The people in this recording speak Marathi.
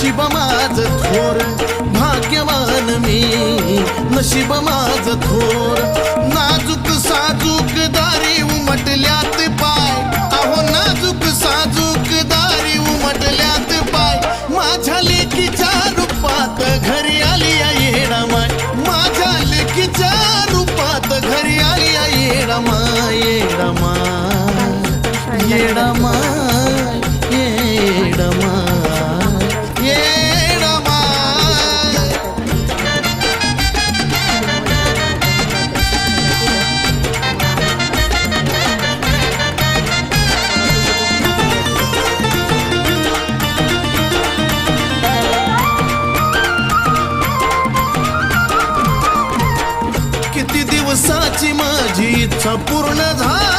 नशीब माझं थोर, भाग्यवान मी नशीब माझं थोर. नाजूक साजूक दारी उमटल्यात पाय, अहो नाजूक साजूक दारी उमटल्यात पाय. माझ्या लेकीच्या रूपात घरी आली येडामाय, माझ्या लेकीच्या रूपात घरी आली येडामाय. येडामाय येडामाय येडामाय येडामाय. किती दिवसाची माझी इच्छा पूर्ण झाली,